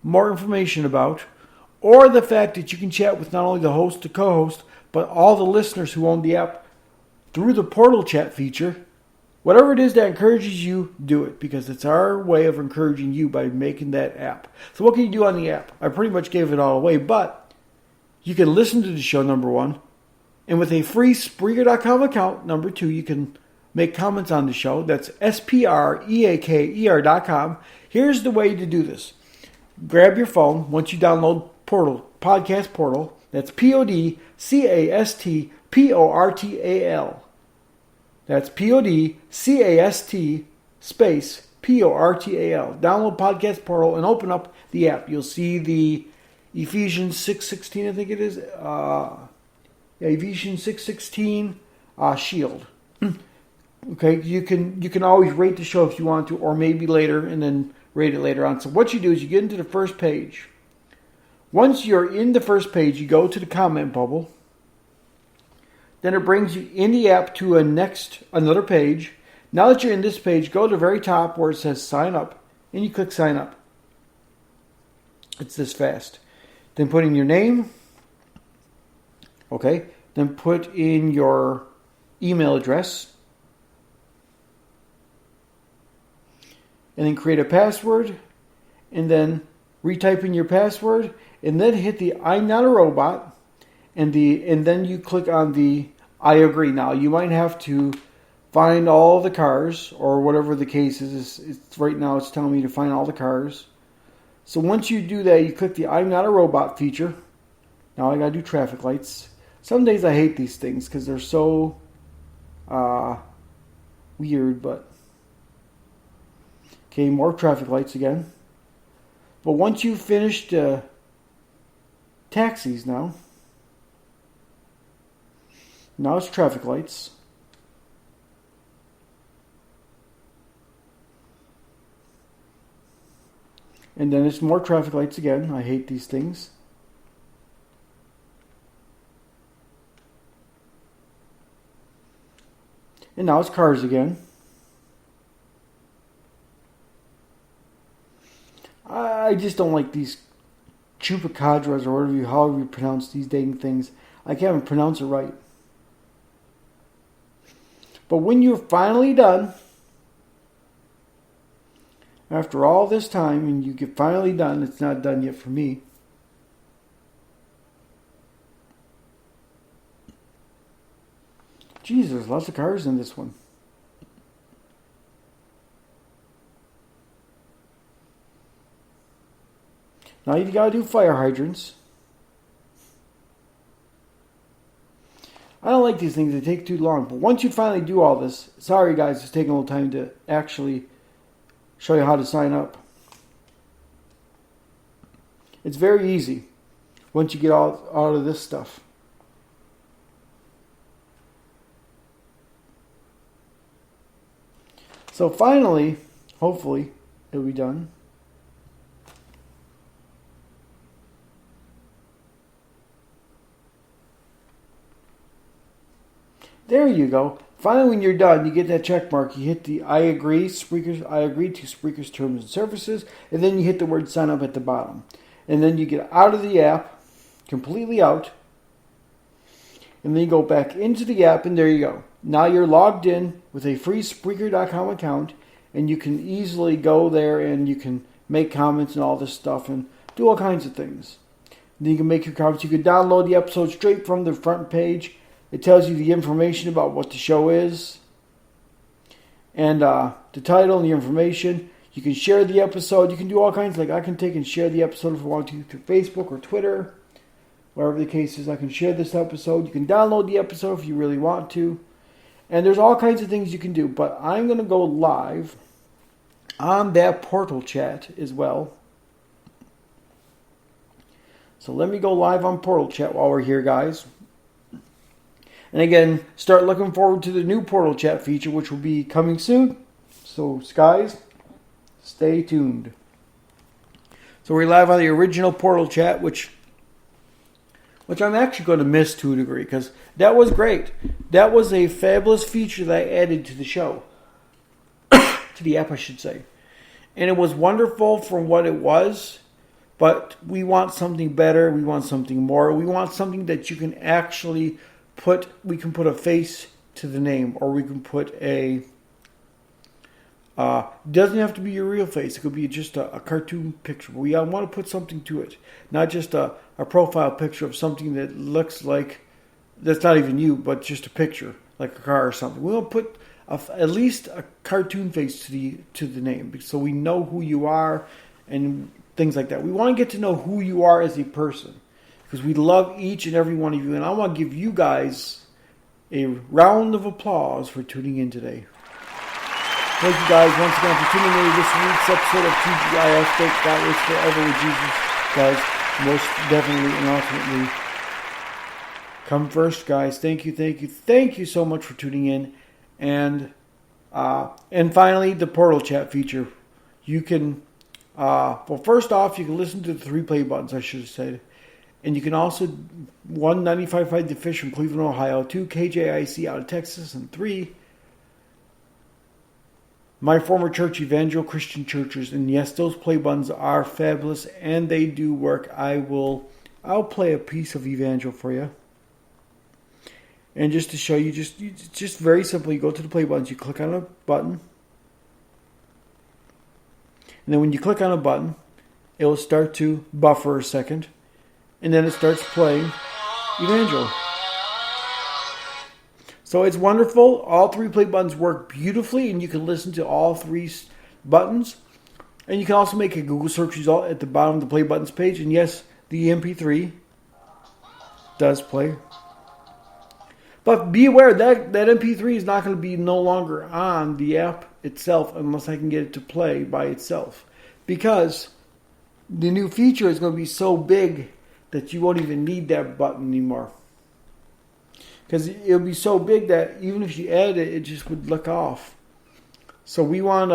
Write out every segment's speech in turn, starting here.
more information about, or the fact that you can chat with not only the host, the co-host, but all the listeners who own the app through the portal chat feature, whatever it is that encourages you, do it, because it's our way of encouraging you by making that app. So what can you do on the app? I pretty much gave it all away, but you can listen to the show, number one, and with a free Spreaker.com account, number two, you can make comments on the show. That's SPREAKER.com. Here's the way to do this. Grab your phone once you download Podcast Portal. That's PODCASTPORTAL. That's PODCAST space PORTAL. Download Podcast Portal and open up the app. You'll see the Ephesians 6:16, I think it is. Ephesians 6:16 shield. Okay, you can always rate the show if you want to, or maybe later, and then rate it later on. So what you do is you get into the first page. Once you're in the first page, you go to the comment bubble. Then it brings you in the app to another page. Now that you're in this page, go to the very top where it says sign up, and you click sign up. It's this fast. Then put in your name. Okay. Then put in your email address. And then create a password. And then retype in your password. And then hit the I'm not a robot. And then you click on the I agree. Now you might have to find all the cars, or whatever the case is. Right now it's telling me to find all the cars. So once you do that, you click the I'm not a robot feature. Now I gotta do traffic lights. Some days I hate these things because they're so weird, but okay, more traffic lights again. But once you've finished taxis now it's traffic lights. And then it's more traffic lights again. I hate these things. And now it's cars again. I just don't like these chupacabras, or however you pronounce these dang things. I can't even pronounce it right. But when you're finally done, after all this time, and you get finally done, it's not done yet for me. Jeez, there's lots of cars in this one. Now you gotta do fire hydrants. I don't like these things, they take too long. But once you finally do all this, sorry guys, it's taking a little time to actually show you how to sign up. It's very easy once you get out of this stuff. So finally, hopefully, it'll be done. There you go. Finally, when you're done, you get that check mark. You hit the I agree to Spreaker's terms and services, and then you hit the word sign up at the bottom. And then you get out of the app, completely out, and then you go back into the app, and there you go. Now you're logged in with a free Spreaker.com account, and you can easily go there and you can make comments and all this stuff and do all kinds of things. And then you can make your comments. You can download the episode straight from the front page. It tells you the information about what the show is and the title and the information. You can share the episode. You can do all kinds. Like I can take and share the episode if I want to through Facebook or Twitter. Wherever the case is, I can share this episode. You can download the episode if you really want to. And there's all kinds of things you can do. But I'm going to go live on that portal chat as well. So let me go live on portal chat while we're here, guys. And again, start looking forward to the new portal chat feature, which will be coming soon. So, guys, stay tuned. So we're live on the original portal chat, which I'm actually going to miss to a degree, because that was great. That was a fabulous feature that I added to the show. To the app, I should say. And it was wonderful for what it was, But we want something better. We want something more. We want something that you can actually we can put a face to the name, or we can put it doesn't have to be your real face. It could be just a cartoon picture. We want to put something to it. Not just a profile picture of something that looks like, that's not even you, but just a picture, like a car or something. We'll put at least a cartoon face to the name, so we know who you are and things like that. We want to get to know who you are as a person, because we love each and every one of you. And I want to give you guys a round of applause for tuning in today. Thank you guys once again for tuning in to this week's episode of TGIF. Thank God it's forever with Jesus, guys. Most definitely and ultimately come first, guys. Thank you so much for tuning in. And finally, the portal chat feature. You can, first off, you can listen to the 3 play buttons, I should have said. And you can also, 1, 95.5 The Fish from Cleveland, Ohio. 2, KJIC out of Texas. And 3, my former church, Evangel Christian Churches. And yes, those play buttons are fabulous and they do work. I'll play a piece of Evangel for you. And just to show you, just very simply, you go to the play buttons, you click on a button. And then when you click on a button, it will start to buffer a second. And then it starts playing Evangel. So it's wonderful. All 3 play buttons work beautifully, and you can listen to all 3 buttons. And you can also make a Google search result at the bottom of the play buttons page. And yes, the MP3 does play. But be aware that MP3 is not going to be no longer on the app itself unless I can get it to play by itself. Because the new feature is going to be so big that you won't even need that button anymore. Because it'll be so big that even if you add it, it just would look off. So we're going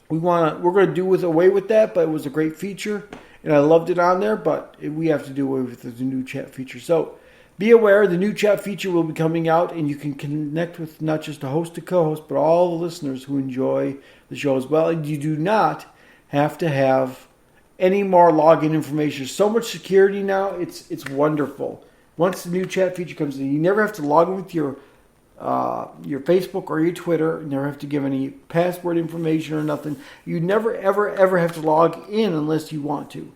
to do away with that, but it was a great feature. And I loved it on there, but we have to do away with the new chat feature. So be aware, the new chat feature will be coming out, and you can connect with not just a host or co-host, but all the listeners who enjoy the show as well. And you do not have to have any more login information. There's so much security now, it's wonderful. Once the new chat feature comes in, you never have to log in with your Facebook or your Twitter. You never have to give any password information or nothing. You never, ever have to log in unless you want to.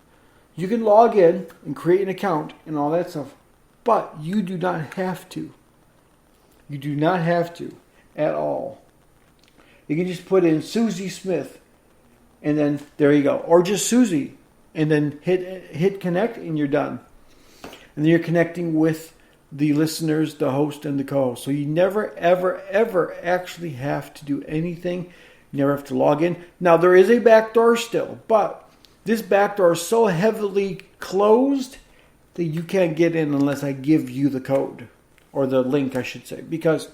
You can log in and create an account and all that stuff, but you do not have to. You do not have to at all. You can just put in Susie Smith, and then there you go. Or just Susie, and then hit connect, and you're done. And then you're connecting with the listeners, the host, and the co-host. So you never, ever actually have to do anything. You never have to log in. Now, there is a backdoor still, but this backdoor is so heavily closed that you can't get in unless I give you the code, or the link, I should say. Because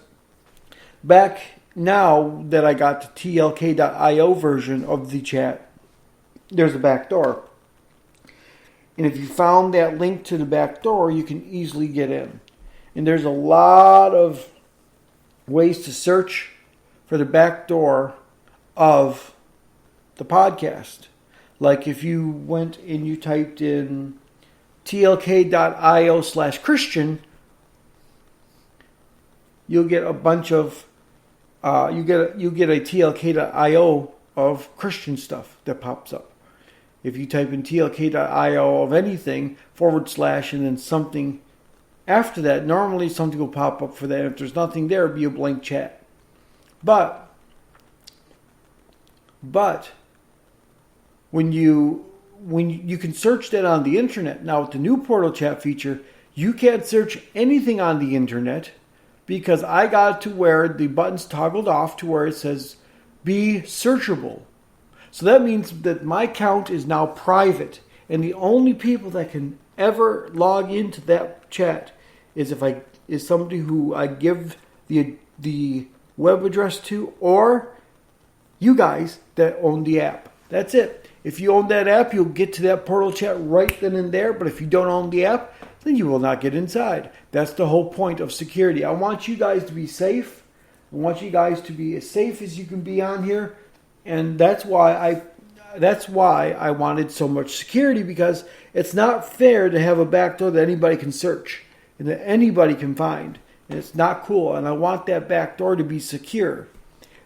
back now that I got the TLK.io version of the chat, there's a backdoor. And if you found that link to the back door, you can easily get in. And there's a lot of ways to search for the back door of the podcast. Like if you went and you typed in tlk.io/Christian, you'll get a bunch of you get a tlk.io of Christian stuff that pops up. If you type in tlk.io of anything / and then something after that, normally something will pop up for that. If there's nothing there, it'll be a blank chat. But when you can search that on the internet. Now with the new portal chat feature, you can't search anything on the internet because I got it to where the button's toggled off to where it says be searchable. So that means that my account is now private, and the only people that can ever log into that chat is somebody who I give the web address to, or you guys that own the app. That's it. If you own that app, you'll get to that portal chat right then and there. But if you don't own the app, then you will not get inside. That's the whole point of security. I want you guys to be safe. I want you guys to be as safe as you can be on here. And that's why that's why I wanted so much security, because it's not fair to have a backdoor that anybody can search and that anybody can find. And it's not cool. And I want that backdoor to be secure.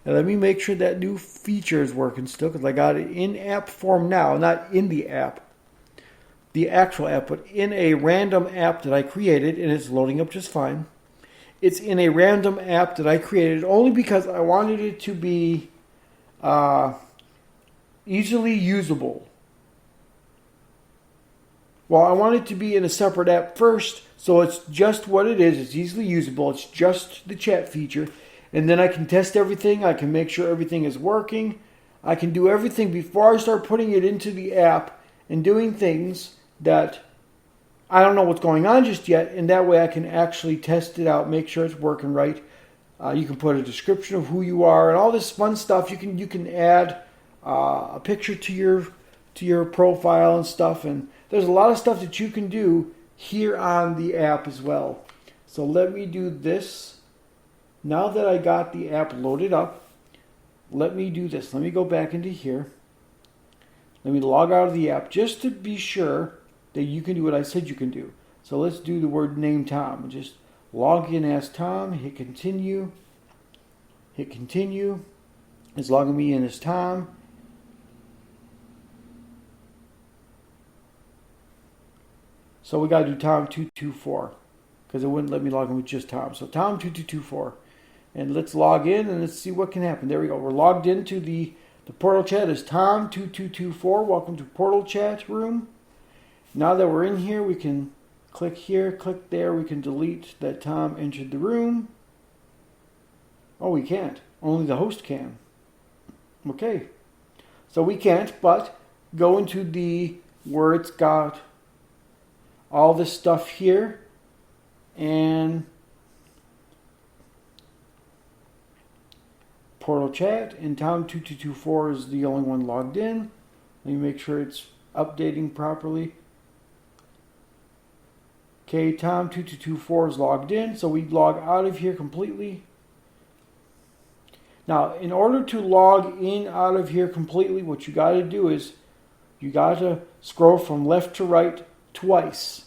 And let me make sure that new feature is working still, because I got it in app form now, not in the app, the actual app, but in a random app that I created, and it's loading up just fine. It's in a random app that I created only because I wanted it to be easily usable. Well, I want it to be in a separate app first, so it's just what it is. It's easily usable. It's just the chat feature. And then I can test everything. I can make sure everything is working. I can do everything before I start putting it into the app and doing things that I don't know what's going on just yet. And that way I can actually test it out, make sure it's working right. You can put a description of who you are and all this fun stuff. You can add a picture to your profile and stuff. And there's a lot of stuff that you can do here on the app as well. So let me do this. Now that I got the app loaded up, let me do this. Let me go back into here. Let me log out of the app just to be sure that you can do what I said you can do. So let's do the word name Tom. Just log in as Tom, hit continue. Hit continue. It's logging me in as Tom. So we got to do Tom224 because it wouldn't let me log in with just Tom. So Tom2224. And let's log in and let's see what can happen. There we go. We're logged into the portal chat as Tom2224. Welcome to Portal Chat Room. Now that we're in here, we can click here, click there. We can delete that Tom entered the room. Oh, we can't. Only the host can. Okay. So we can't, but go into the where it's got all this stuff here and Portal Chat, and Tom2224 is the only one logged in. Let me make sure it's updating properly. Okay, Tom2224 is logged in, so we log out of here completely. Now, in order to log in out of here completely, what you got to do is you got to scroll from left to right twice,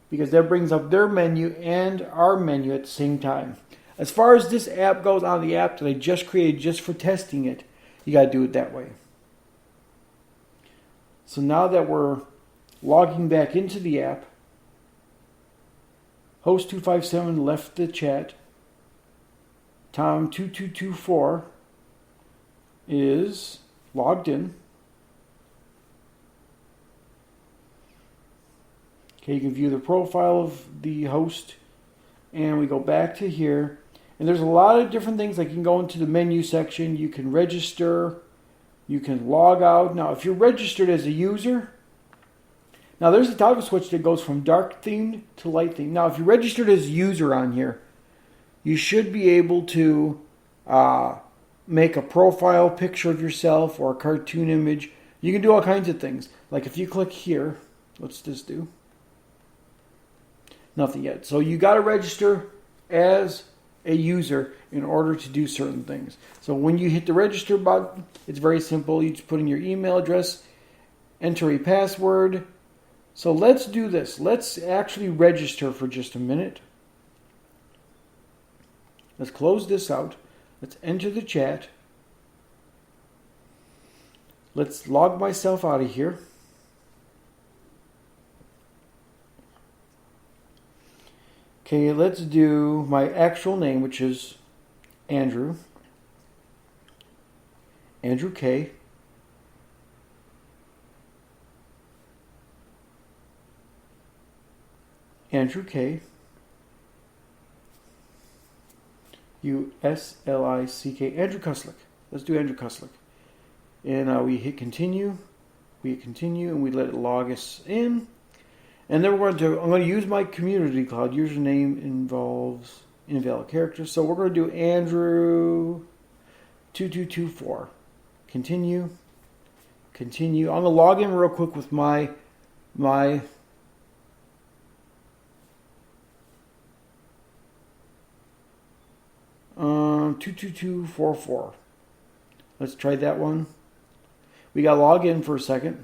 because that brings up their menu and our menu at the same time. As far as this app goes, on the app that I just created just for testing it, you got to do it that way. So now that we're logging back into the app, Host257 left the chat. Tom2224 is logged in. Okay, you can view the profile of the host. And we go back to here. And there's a lot of different things. Like you can go into the menu section. You can register. You can log out. Now, if you're registered as a user, now there's a toggle switch that goes from dark themed to light themed. Now, if you're registered as a user on here, you should be able to make a profile picture of yourself or a cartoon image. You can do all kinds of things. Like if you click here, what's this do? Nothing yet. So you got to register as a user in order to do certain things. So when you hit the register button, it's very simple. You just put in your email address, enter a password. So let's do this. Let's actually register for just a minute. Let's close this out. Let's enter the chat. Let's log myself out of here. Okay, let's do my actual name, which is Andrew. Andrew K. Andrew K. U-S-L-I-C-K. Andrew Kuslik. Let's do Andrew Kuslik. And we hit continue. We hit continue and we let it log us in. And then I'm going to use my community cloud. Username involves invalid characters. So we're going to do Andrew2224. Continue. Continue. I'm going to log in real quick with my 22244. Let's try that one. We got to log in for a second.